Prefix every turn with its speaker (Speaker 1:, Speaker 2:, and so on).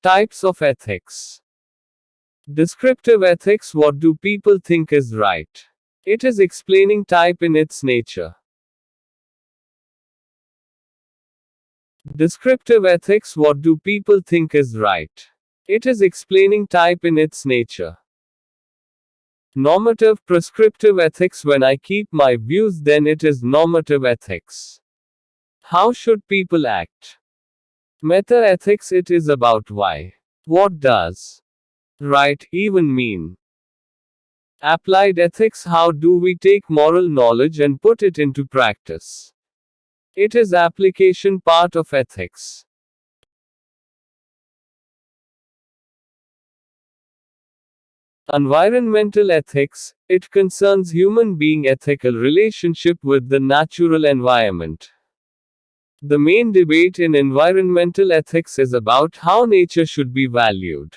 Speaker 1: Types of ethics. Descriptive ethics. What do people think is right? It is explaining type in its nature. Descriptive ethics. What do people think is right? It is explaining type in its nature. Normative prescriptive ethics. When I keep my views, then it is normative ethics. How should people act? Meta ethics. It is about why. What does right even mean? Applied ethics. How do we take moral knowledge and put it into practice? It is application part of ethics. Environmental ethics. It concerns human being ethical relationship with the natural environment. The main debate in environmental ethics is about how nature should be valued.